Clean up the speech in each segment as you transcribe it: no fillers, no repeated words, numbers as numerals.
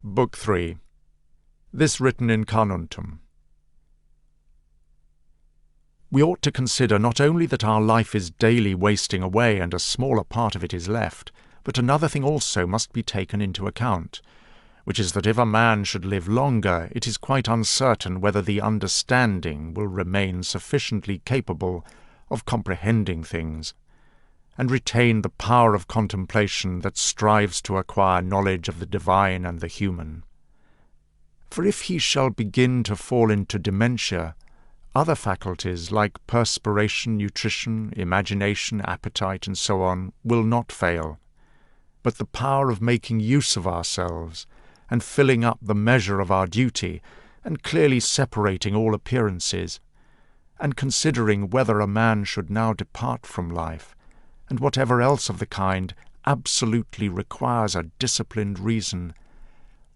Book 3. This written in Carnuntum. We ought to consider not only that our life is daily wasting away and a smaller part of it is left, but another thing also must be taken into account, which is that if a man should live longer, it is quite uncertain whether the understanding will remain sufficiently capable of comprehending things, and retain the power of contemplation that strives to acquire knowledge of the divine and the human. For if he shall begin to fall into dementia, other faculties like perspiration, nutrition, imagination, appetite, and so on, will not fail, but the power of making use of ourselves, and filling up the measure of our duty, and clearly separating all appearances, and considering whether a man should now depart from life, and whatever else of the kind absolutely requires a disciplined reason,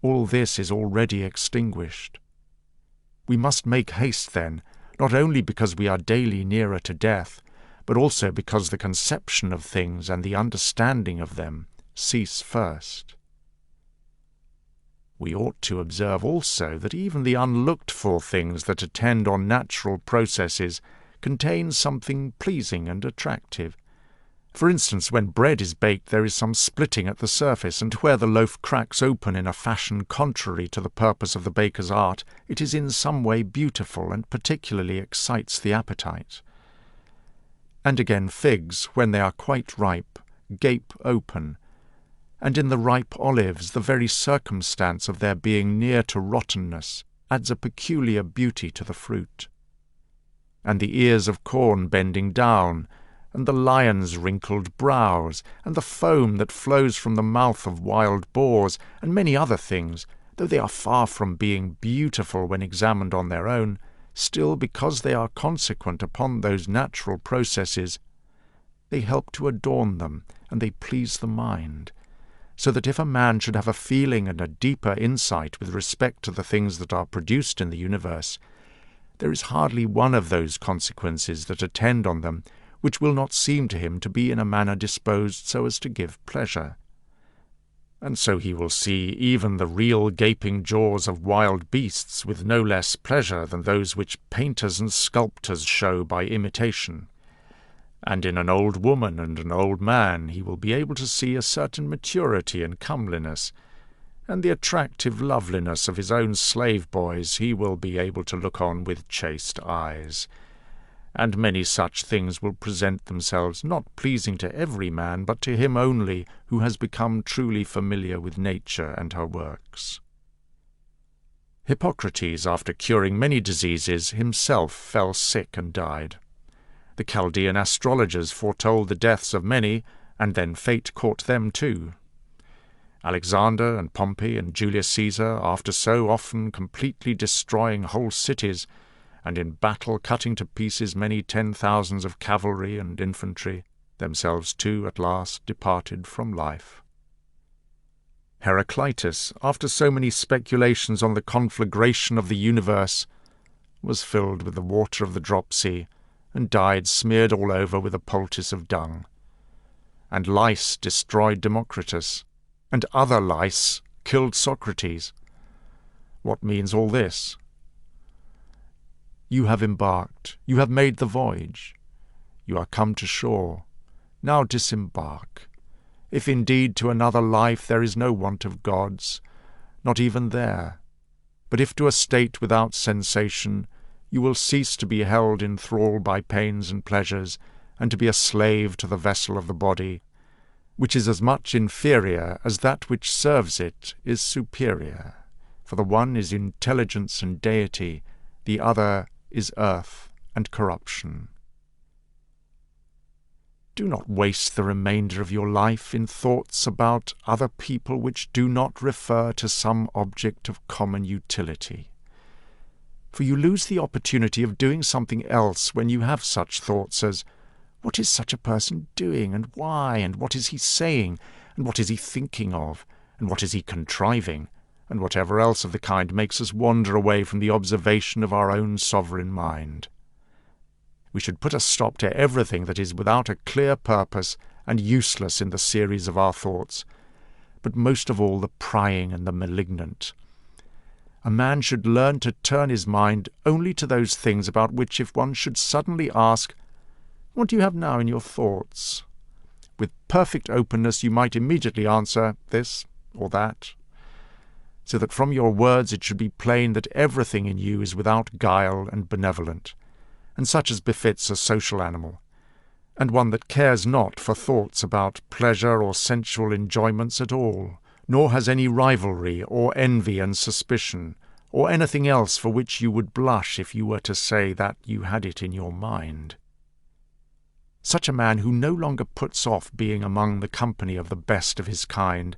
all this is already extinguished. We must make haste, then, not only because we are daily nearer to death, but also because the conception of things and the understanding of them cease first. We ought to observe also that even the unlooked-for things that attend on natural processes contain something pleasing and attractive. For instance, when bread is baked there is some splitting at the surface, and where the loaf cracks open in a fashion contrary to the purpose of the baker's art, it is in some way beautiful and particularly excites the appetite. And again figs, when they are quite ripe, gape open, and in the ripe olives the very circumstance of their being near to rottenness adds a peculiar beauty to the fruit. And the ears of corn bending down, and the lion's wrinkled brows, and the foam that flows from the mouth of wild boars, and many other things, though they are far from being beautiful when examined on their own, still because they are consequent upon those natural processes, they help to adorn them, and they please the mind, so that if a man should have a feeling and a deeper insight with respect to the things that are produced in the universe, there is hardly one of those consequences that attend on them which will not seem to him to be in a manner disposed so as to give pleasure. And so he will see even the real gaping jaws of wild beasts with no less pleasure than those which painters and sculptors show by imitation. And in an old woman and an old man he will be able to see a certain maturity and comeliness, and the attractive loveliness of his own slave boys he will be able to look on with chaste eyes. And many such things will present themselves, not pleasing to every man, but to him only who has become truly familiar with nature and her works. Hippocrates, after curing many diseases, himself fell sick and died. The Chaldean astrologers foretold the deaths of many, and then fate caught them too. Alexander and Pompey and Julius Caesar, after so often completely destroying whole cities, and in battle cutting to pieces many 10,000s of cavalry and infantry, themselves too at last departed from life. Heraclitus, after so many speculations on the conflagration of the universe, was filled with the water of the dropsy, and died smeared all over with a poultice of dung. And lice destroyed Democritus, and other lice killed Socrates. What means all this? You have embarked, you have made the voyage, you are come to shore, now disembark. If indeed to another life there is no want of gods, not even there, but if to a state without sensation, you will cease to be held in thrall by pains and pleasures, and to be a slave to the vessel of the body, which is as much inferior as that which serves it is superior, for the one is intelligence and deity, the other is earth and corruption. Do not waste the remainder of your life in thoughts about other people which do not refer to some object of common utility, for you lose the opportunity of doing something else when you have such thoughts as, what is such a person doing, and why, and what is he saying, and what is he thinking of, and what is he contriving, and whatever else of the kind makes us wander away from the observation of our own sovereign mind. We should put a stop to everything that is without a clear purpose and useless in the series of our thoughts, but most of all the prying and the malignant. A man should learn to turn his mind only to those things about which, if one should suddenly ask, "What do you have now in your thoughts?" with perfect openness you might immediately answer, "This or that," so that from your words it should be plain that everything in you is without guile and benevolent, and such as befits a social animal, and one that cares not for thoughts about pleasure or sensual enjoyments at all, nor has any rivalry or envy and suspicion, or anything else for which you would blush if you were to say that you had it in your mind. Such a man who no longer puts off being among the company of the best of his kind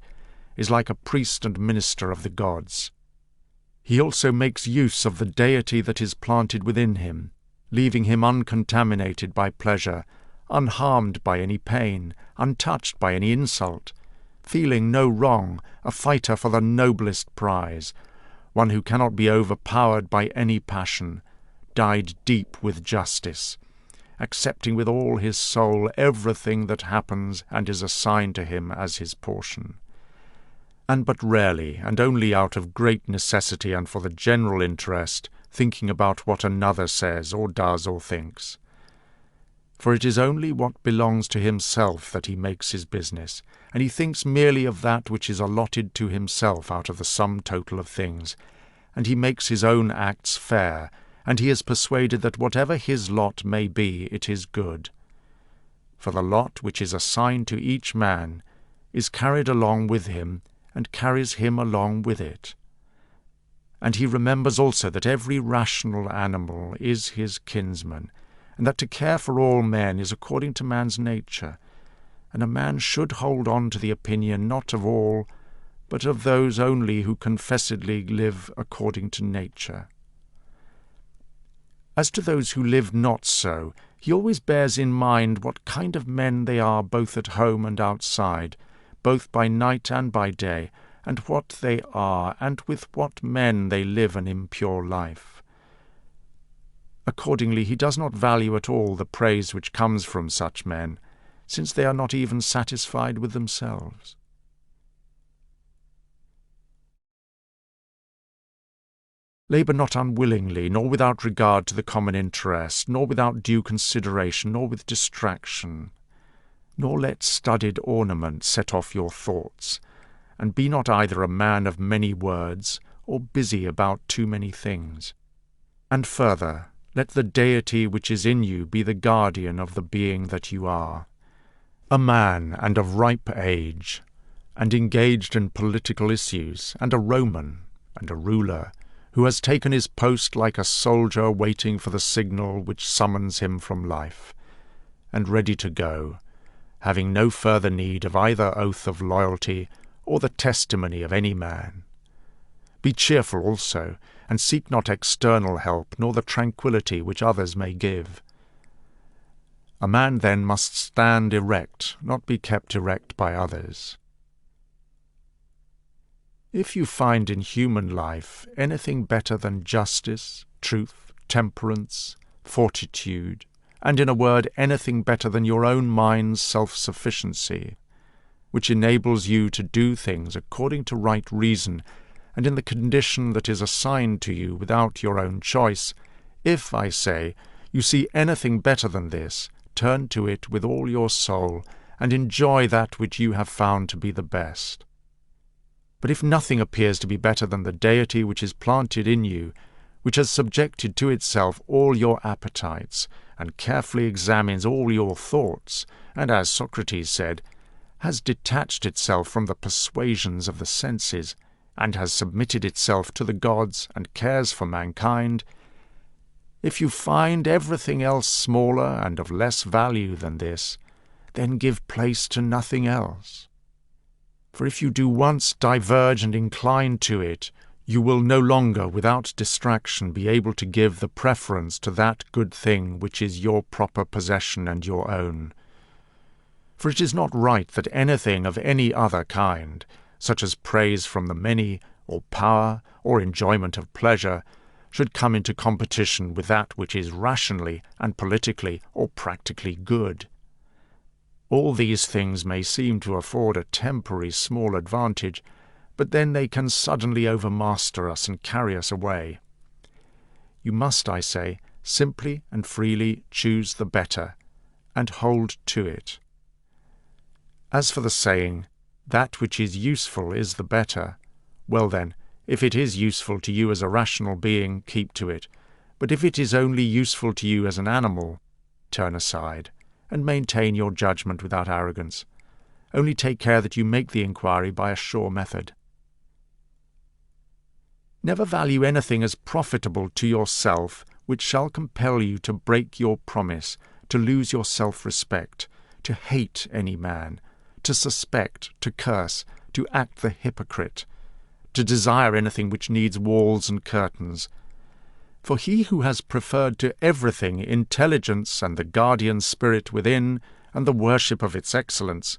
is like a priest and minister of the gods. He also makes use of the deity that is planted within him, leaving him uncontaminated by pleasure, unharmed by any pain, untouched by any insult, feeling no wrong, a fighter for the noblest prize, one who cannot be overpowered by any passion, dyed deep with justice, accepting with all his soul everything that happens and is assigned to him as his portion, and but rarely, and only out of great necessity and for the general interest, thinking about what another says or does or thinks. For it is only what belongs to himself that he makes his business, and he thinks merely of that which is allotted to himself out of the sum total of things, and he makes his own acts fair, and he is persuaded that whatever his lot may be, it is good. For the lot which is assigned to each man is carried along with him, and carries him along with it. And he remembers also that every rational animal is his kinsman, and that to care for all men is according to man's nature, and a man should hold on to the opinion not of all, but of those only who confessedly live according to nature. As to those who live not so, he always bears in mind what kind of men they are both at home and outside, both by night and by day, and what they are, and with what men they live an impure life. Accordingly, he does not value at all the praise which comes from such men, since they are not even satisfied with themselves. Labour not unwillingly, nor without regard to the common interest, nor without due consideration, nor with distraction. Nor let studied ornament set off your thoughts, and be not either a man of many words, or busy about too many things. And further, let the deity which is in you be the guardian of the being that you are. A man and of ripe age, and engaged in political issues, and a Roman, and a ruler, who has taken his post like a soldier waiting for the signal which summons him from life, and ready to go, having no further need of either oath of loyalty or the testimony of any man. Be cheerful also, and seek not external help, nor the tranquillity which others may give. A man then must stand erect, not be kept erect by others. If you find in human life anything better than justice, truth, temperance, fortitude, and in a word anything better than your own mind's self-sufficiency, which enables you to do things according to right reason and in the condition that is assigned to you without your own choice, if, I say, you see anything better than this, turn to it with all your soul, and enjoy that which you have found to be the best. But if nothing appears to be better than the deity which is planted in you, which has subjected to itself all your appetites, and carefully examines all your thoughts, and, as Socrates said, has detached itself from the persuasions of the senses, and has submitted itself to the gods, and cares for mankind, if you find everything else smaller and of less value than this, then give place to nothing else. For if you do once diverge and incline to it, you will no longer without distraction be able to give the preference to that good thing which is your proper possession and your own. For it is not right that anything of any other kind, such as praise from the many, or power, or enjoyment of pleasure, should come into competition with that which is rationally and politically or practically good. All these things may seem to afford a temporary small advantage, but then they can suddenly overmaster us and carry us away. You must, I say, simply and freely choose the better, and hold to it. As for the saying, that which is useful is the better, well then, if it is useful to you as a rational being, keep to it, but if it is only useful to you as an animal, turn aside, and maintain your judgment without arrogance. Only take care that you make the inquiry by a sure method. Never value anything as profitable to yourself which shall compel you to break your promise, to lose your self-respect, to hate any man, to suspect, to curse, to act the hypocrite, to desire anything which needs walls and curtains. For he who has preferred to everything intelligence and the guardian spirit within, and the worship of its excellence,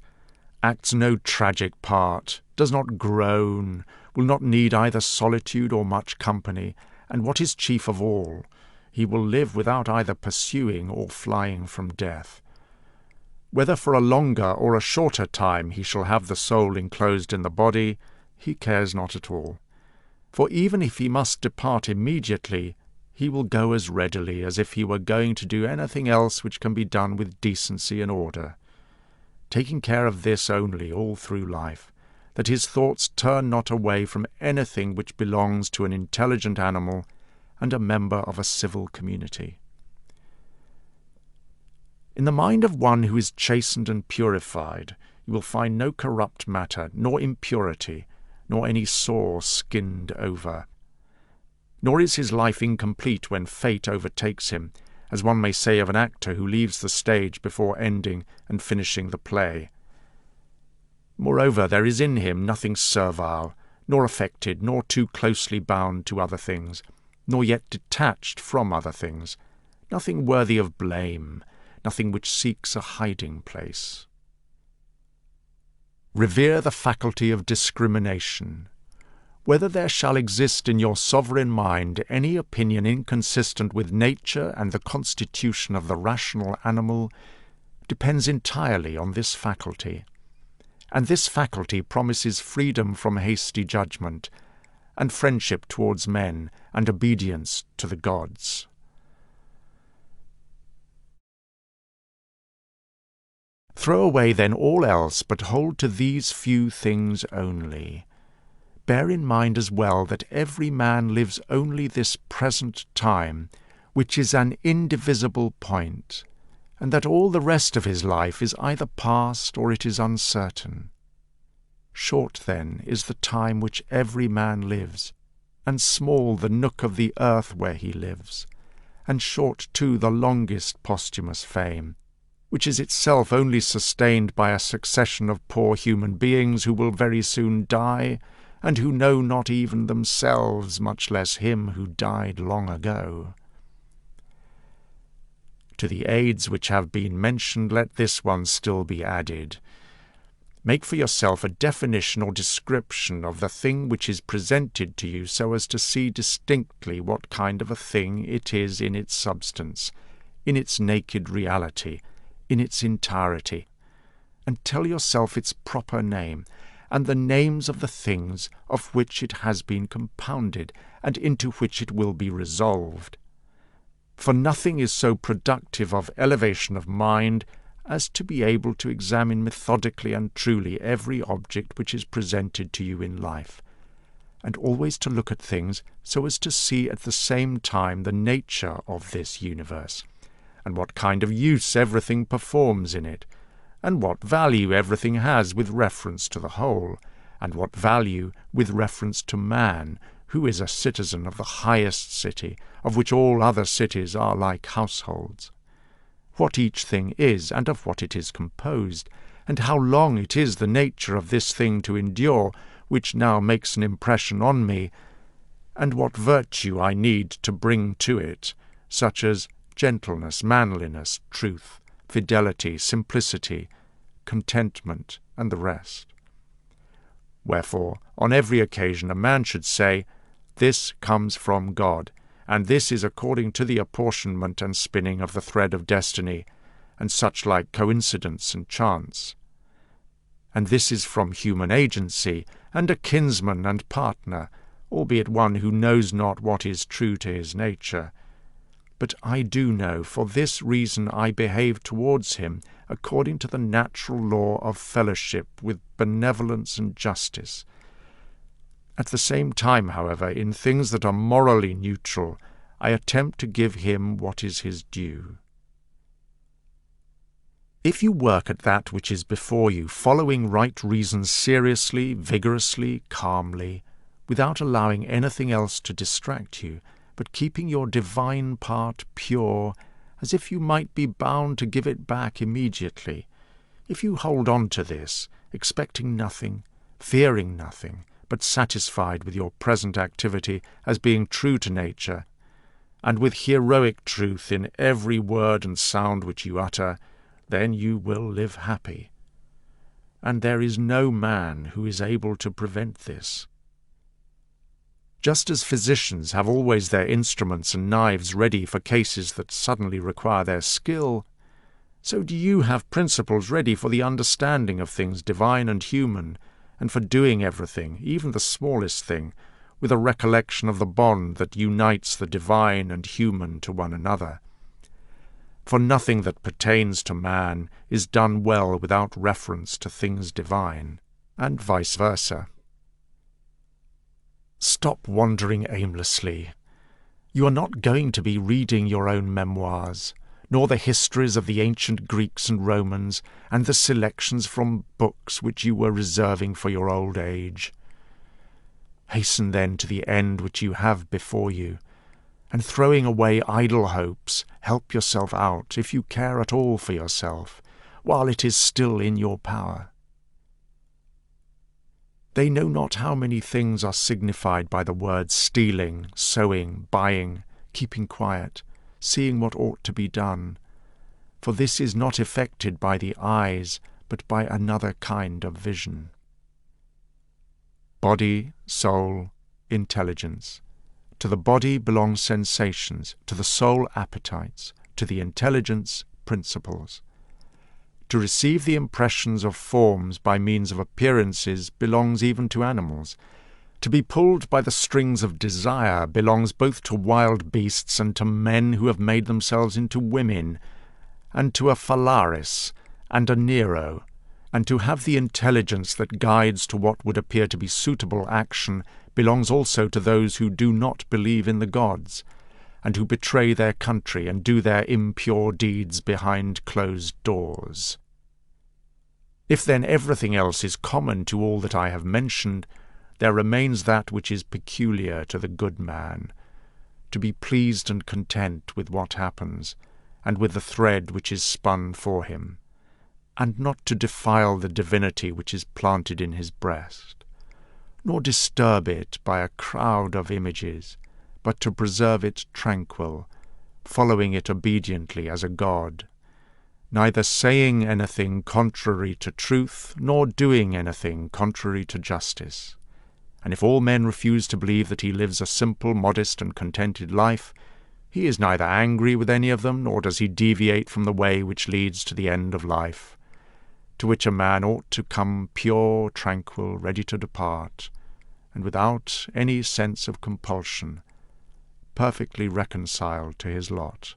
acts no tragic part, does not groan, will not need either solitude or much company, and what is chief of all, he will live without either pursuing or flying from death. Whether for a longer or a shorter time he shall have the soul enclosed in the body, he cares not at all. For even if he must depart immediately, he will go as readily as if he were going to do anything else which can be done with decency and order, taking care of this only all through life, that his thoughts turn not away from anything which belongs to an intelligent animal and a member of a civil community. In the mind of one who is chastened and purified, you will find no corrupt matter, nor impurity, nor any sore skinned over. Nor is his life incomplete when fate overtakes him, as one may say of an actor who leaves the stage before ending and finishing the play. Moreover, there is in him nothing servile, nor affected, nor too closely bound to other things, nor yet detached from other things, nothing worthy of blame, nothing which seeks a hiding place. Revere the faculty of discrimination. Whether there shall exist in your sovereign mind any opinion inconsistent with nature and the constitution of the rational animal depends entirely on this faculty, and this faculty promises freedom from hasty judgment, and friendship towards men, and obedience to the gods. Throw away then all else, but hold to these few things only. Bear in mind as well that every man lives only this present time, which is an indivisible point, and that all the rest of his life is either past or it is uncertain. Short, then, is the time which every man lives, and small the nook of the earth where he lives, and short, too, the longest posthumous fame, which is itself only sustained by a succession of poor human beings who will very soon die, and who know not even themselves, much less him who died long ago. To the aids which have been mentioned, let this one still be added. Make for yourself a definition or description of the thing which is presented to you so as to see distinctly what kind of a thing it is in its substance, in its naked reality, in its entirety, and tell yourself its proper name, and the names of the things of which it has been compounded, and into which it will be resolved. For nothing is so productive of elevation of mind as to be able to examine methodically and truly every object which is presented to you in life, and always to look at things so as to see at the same time the nature of this universe, and what kind of use everything performs in it, and what value everything has with reference to the whole, and what value with reference to man, who is a citizen of the highest city, of which all other cities are like households. What each thing is, and of what it is composed, and how long it is the nature of this thing to endure, which now makes an impression on me, and what virtue I need to bring to it, such as gentleness, manliness, truth, fidelity, simplicity, contentment, and the rest. Wherefore, on every occasion a man should say, "This comes from God, and this is according to the apportionment and spinning of the thread of destiny, and such like coincidence and chance. And this is from human agency, and a kinsman and partner, albeit one who knows not what is true to his nature. But I do know, for this reason I behave towards him according to the natural law of fellowship, with benevolence and justice. At the same time, however, in things that are morally neutral, I attempt to give him what is his due. If you work at that which is before you, following right reason seriously, vigorously, calmly, without allowing anything else to distract you, but keeping your divine part pure, as if you might be bound to give it back immediately, if you hold on to this, expecting nothing, fearing nothing, but satisfied with your present activity as being true to nature, and with heroic truth in every word and sound which you utter, then you will live happy. And there is no man who is able to prevent this. Just as physicians have always their instruments and knives ready for cases that suddenly require their skill, so do you have principles ready for the understanding of things divine and human, and for doing everything, even the smallest thing, with a recollection of the bond that unites the divine and human to one another. For nothing that pertains to man is done well without reference to things divine, and vice versa. Stop wandering aimlessly. You are not going to be reading your own memoirs, nor the histories of the ancient Greeks and Romans, and the selections from books which you were reserving for your old age. Hasten then to the end which you have before you, and throwing away idle hopes, help yourself out, if you care at all for yourself, while it is still in your power. They know not how many things are signified by the words stealing, sowing, buying, keeping quiet, seeing what ought to be done, for this is not effected by the eyes, but by another kind of vision. Body, soul, intelligence. To the body belong sensations, to the soul appetites, to the intelligence principles. To receive the impressions of forms by means of appearances belongs even to animals. To be pulled by the strings of desire belongs both to wild beasts and to men who have made themselves into women, and to a Phalaris and a Nero, and to have the intelligence that guides to what would appear to be suitable action belongs also to those who do not believe in the gods, and who betray their country and do their impure deeds behind closed doors. If then everything else is common to all that I have mentioned, there remains that which is peculiar to the good man, to be pleased and content with what happens, and with the thread which is spun for him, and not to defile the divinity which is planted in his breast, nor disturb it by a crowd of images, but to preserve it tranquil, following it obediently as a god, neither saying anything contrary to truth, nor doing anything contrary to justice. And if all men refuse to believe that he lives a simple, modest, and contented life, he is neither angry with any of them, nor does he deviate from the way which leads to the end of life, to which a man ought to come pure, tranquil, ready to depart, and without any sense of compulsion, perfectly reconciled to his lot.